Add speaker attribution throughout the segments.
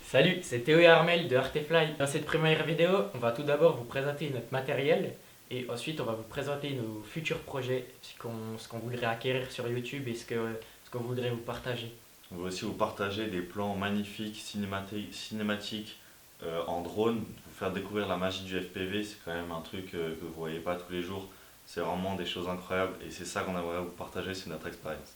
Speaker 1: Salut, c'est Théo et Armel de Artefly. Dans cette première vidéo, on va tout d'abord vous présenter notre matériel et ensuite on va vous présenter nos futurs projets, ce qu'on voudrait acquérir sur YouTube et ce qu'on voudrait vous partager.
Speaker 2: On va aussi vous partager des plans magnifiques, cinématiques en drone, vous faire découvrir la magie du FPV. C'est quand même un truc que vous ne voyez pas tous les jours. C'est vraiment des choses incroyables et c'est ça qu'on aimerait vous partager, c'est notre expérience.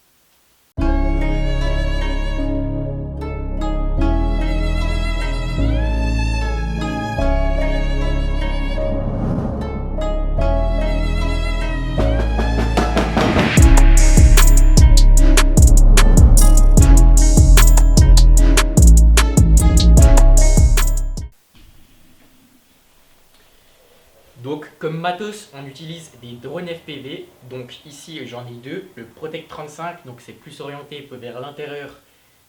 Speaker 1: Donc comme matos, on utilise des drones FPV. Donc ici j'en ai deux, le Protect 35, donc c'est plus orienté vers l'intérieur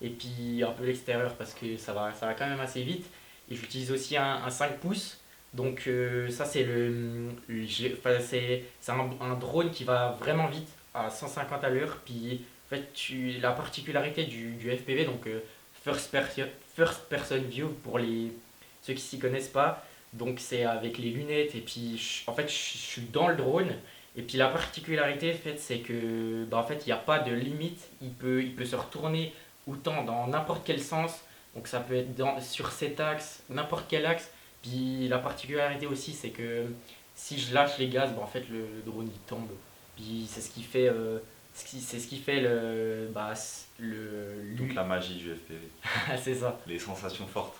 Speaker 1: et puis un peu l'extérieur parce que ça va quand même assez vite. Et j'utilise aussi un 5 pouces. Donc ça c'est enfin, c'est un drone qui va vraiment vite à 150 à l'heure. Puis en fait la particularité du FPV, donc first person view pour ceux qui s'y connaissent pas. Donc c'est avec les lunettes et puis en fait je suis dans le drone. Et puis la particularité en fait, c'est que en fait il n'y a pas de limite, il peut se retourner autant dans n'importe quel sens. Donc ça peut être sur cet axe, n'importe quel axe. Puis la particularité aussi c'est que si je lâche les gaz, en fait le drone il tombe. Puis c'est ce qui fait, c'est ce qui fait
Speaker 2: Donc la magie du FPV,
Speaker 1: c'est ça.
Speaker 2: les sensations fortes.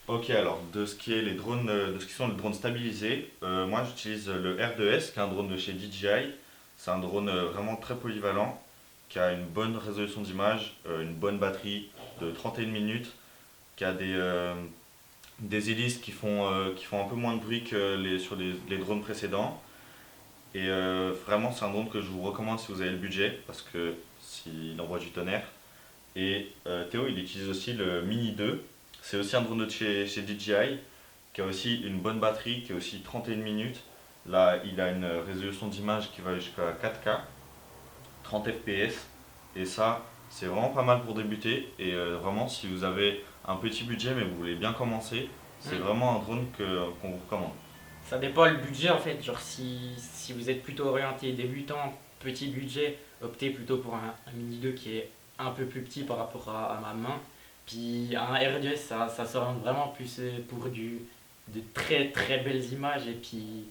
Speaker 2: Ok, alors de ce qui sont les drones stabilisés, moi j'utilise le R2S qui est un drone de chez DJI. C'est un drone vraiment très polyvalent qui a une bonne résolution d'image, une bonne batterie de 31 minutes, qui a des hélices qui font un peu moins de bruit que sur les drones précédents. Et vraiment c'est un drone que je vous recommande si vous avez le budget parce que s'il envoie du tonnerre. Et Théo il utilise aussi le Mini 2. C'est aussi un drone de chez DJI qui a aussi une bonne batterie, qui est aussi 31 minutes. Là, il a une résolution d'image qui va jusqu'à 4K, 30 fps. Et ça, c'est vraiment pas mal pour débuter. Et vraiment, si vous avez un petit budget mais vous voulez bien commencer, c'est vraiment un drone qu'on vous recommande.
Speaker 1: Ça dépend le budget en fait, genre si vous êtes plutôt orienté débutant, petit budget, optez plutôt pour un Mini 2 qui est un peu plus petit par rapport à ma main. Puis un R2S ça s'oriente vraiment plus pour de très très belles images et puis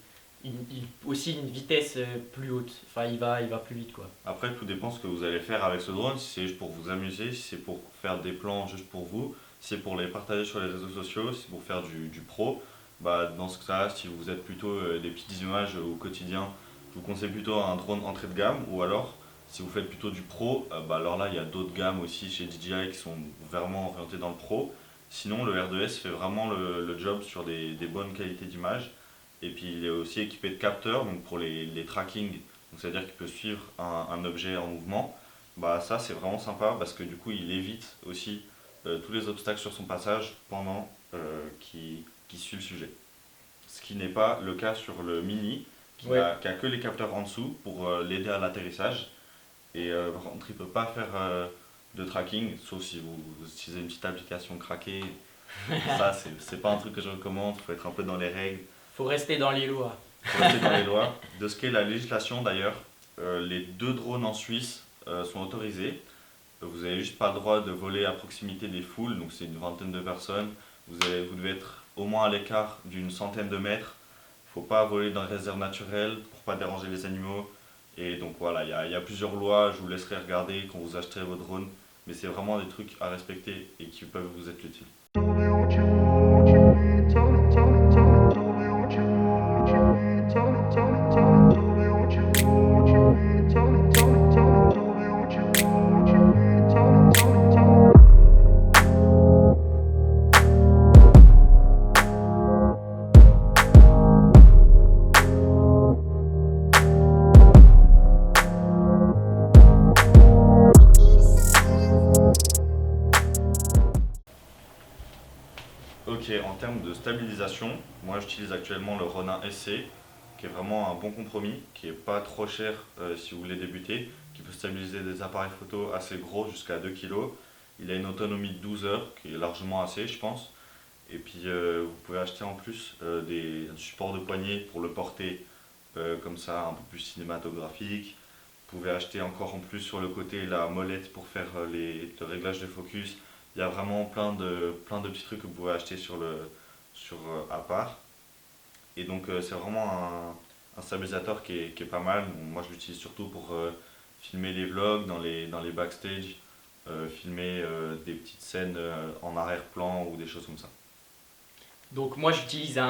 Speaker 1: aussi une vitesse plus haute, enfin il va plus vite quoi.
Speaker 2: Après, tout dépend ce que vous allez faire avec ce drone. Si c'est juste pour vous amuser, si c'est pour faire des plans juste pour vous, si c'est pour les partager sur les réseaux sociaux, si c'est pour faire du pro. Dans ce cas-là, si vous êtes plutôt des petites images au quotidien, je vous conseille plutôt un drone entrée de gamme. Ou alors, si vous faites plutôt du pro, alors là, il y a d'autres gammes aussi chez DJI qui sont vraiment orientées dans le pro. Sinon, le R2S fait vraiment le job sur des bonnes qualités d'image. Et puis, il est aussi équipé de capteurs donc pour les tracking. Donc, c'est-à-dire qu'il peut suivre un objet en mouvement. Ça, c'est vraiment sympa parce que du coup, il évite aussi tous les obstacles sur son passage pendant qui suit le sujet. Ce qui n'est pas le cas sur le Mini,
Speaker 1: Ouais.
Speaker 2: qui a que les capteurs en dessous pour l'aider à l'atterrissage. Et par contre, il ne peut pas faire de tracking, sauf si vous utilisez une petite application craquée. Ça, c'est pas un truc que je recommande, il faut être un peu dans les règles,
Speaker 1: Faut rester dans les lois.
Speaker 2: il faut rester dans les lois. De ce qu'est la législation d'ailleurs, les deux drones en Suisse sont autorisés. Vous n'avez juste pas le droit de voler à proximité des foules, donc c'est une vingtaine de personnes. Vous devez être au moins à l'écart d'une centaine de mètres. Il ne faut pas voler dans les réserves naturelles pour pas déranger les animaux. Et donc voilà, il y a plusieurs lois, je vous laisserai regarder quand vous acheterez vos drones. Mais c'est vraiment des trucs à respecter et qui peuvent vous être utiles.
Speaker 3: Tell me what you want, you need. Tell me, tell me, tell me. Tell me what you want, you need. Tell me, tell me, tell me. Tell me what you want, you need. Tell me, tell me, tell me. Tell me what you want, you need. Tell me, tell me, tell me.
Speaker 2: Ok, en termes de stabilisation, moi j'utilise actuellement le Ronin SC, qui est vraiment un bon compromis, qui est pas trop cher si vous voulez débuter, qui peut stabiliser des appareils photo assez gros jusqu'à 2 kg. Il a une autonomie de 12 heures, qui est largement assez, je pense. Et puis vous pouvez acheter en plus des supports de poignet pour le porter comme ça, un peu plus cinématographique. Vous pouvez acheter encore en plus sur le côté la molette pour faire le réglage de focus. Il y a vraiment plein de petits trucs que vous pouvez acheter à part. Et donc c'est vraiment un stabilisateur qui est pas mal. Bon, moi je l'utilise surtout pour filmer les vlogs dans les backstage, filmer des petites scènes en arrière-plan ou des choses comme ça.
Speaker 1: Donc moi j'utilise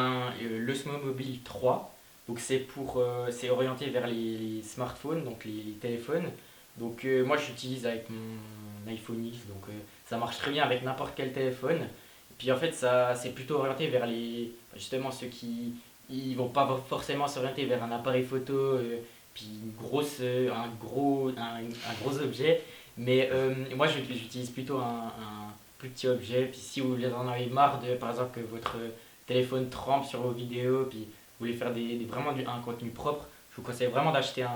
Speaker 1: l'Osmo Mobile 3. Donc c'est orienté vers les smartphones, donc les téléphones. Donc moi j'utilise avec mon iPhone X, donc ça marche très bien avec n'importe quel téléphone. Et puis en fait ça c'est plutôt orienté vers justement ceux qui ils vont pas forcément s'orienter vers un appareil photo, puis un gros objet. Mais moi j'utilise plutôt un plus petit objet. Puis si vous en avez marre par exemple que votre téléphone trempe sur vos vidéos, puis vous voulez faire vraiment un contenu propre, je vous conseille vraiment d'acheter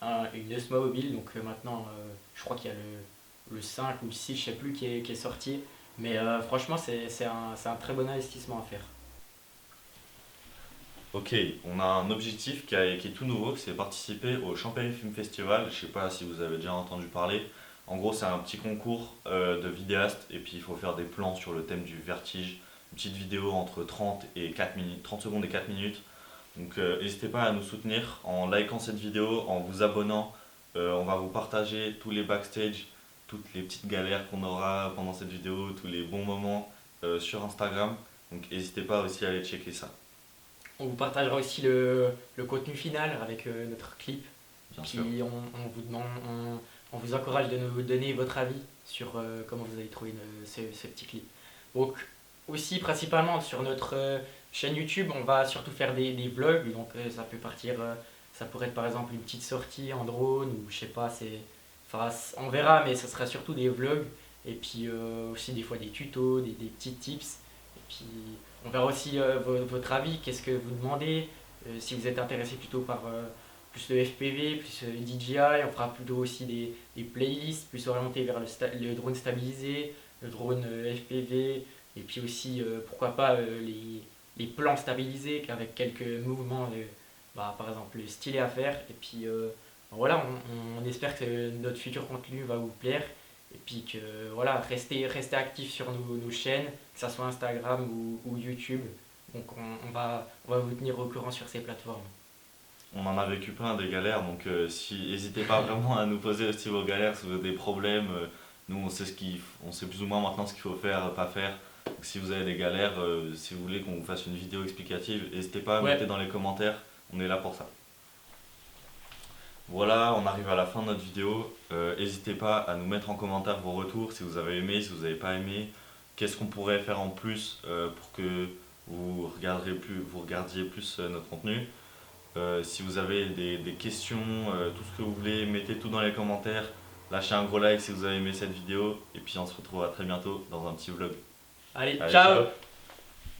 Speaker 1: une Osmo Mobile. Donc maintenant, je crois qu'il y a le 5 ou le 6, je sais plus, qui est sorti. Mais franchement, c'est un très bon investissement à faire.
Speaker 2: Ok, on a un objectif qui est tout nouveau, c'est participer au Champagne Film Festival. Je sais pas si vous avez déjà entendu parler. En gros, c'est un petit concours de vidéastes et puis il faut faire des plans sur le thème du vertige. Une petite vidéo entre 30 et 4 minutes, 30 secondes et 4 minutes. Donc n'hésitez pas à nous soutenir en likant cette vidéo, en vous abonnant. On va vous partager tous les backstage, toutes les petites galères qu'on aura pendant cette vidéo, tous les bons moments sur Instagram. Donc n'hésitez pas aussi à aller checker ça,
Speaker 1: On vous partagera aussi le contenu final avec notre clip.
Speaker 2: bien
Speaker 1: Puis
Speaker 2: sûr.
Speaker 1: on vous encourage de nous donner votre avis sur comment vous avez trouvé ce petit clip. Donc aussi principalement sur notre chaîne YouTube, on va surtout faire des vlogs. Donc ça pourrait être par exemple une petite sortie en drone ou je sais pas, enfin, on verra, mais ça sera surtout des vlogs. Et puis aussi des fois des tutos, des petits tips. Et puis on verra aussi votre avis, qu'est-ce que vous demandez, si vous êtes intéressé plutôt par plus le FPV, plus DJI. On fera plutôt aussi des playlists plus orientées vers le drone stabilisé, le drone FPV, et puis aussi pourquoi pas les plans stabilisés avec quelques mouvements, par exemple stylés à faire. Et puis voilà, on espère que notre futur contenu va vous plaire. Et puis que voilà, restez actifs sur nos chaînes, que ce soit Instagram ou YouTube. Donc on va vous tenir au courant sur ces plateformes.
Speaker 2: On en a vécu plein des galères, donc n'hésitez pas vraiment à nous poser aussi vos galères, si vous avez des problèmes. Nous, on sait plus ou moins maintenant ce qu'il faut faire, pas faire. Donc, si vous avez des galères, si vous voulez qu'on vous fasse une vidéo explicative, n'hésitez pas à
Speaker 1: Ouais.
Speaker 2: mettre dans les commentaires. On est là pour ça. Voilà, on arrive à la fin de notre vidéo. N'hésitez pas à nous mettre en commentaire vos retours, si vous avez aimé, si vous n'avez pas aimé. Qu'est-ce qu'on pourrait faire en plus pour que vous regardiez plus notre contenu. Si vous avez des questions, tout ce que vous voulez, mettez tout dans les commentaires. Lâchez un gros like si vous avez aimé cette vidéo. Et puis on se retrouve à très bientôt dans un petit vlog.
Speaker 1: Allez,
Speaker 2: Allez,
Speaker 1: ciao!
Speaker 2: ciao.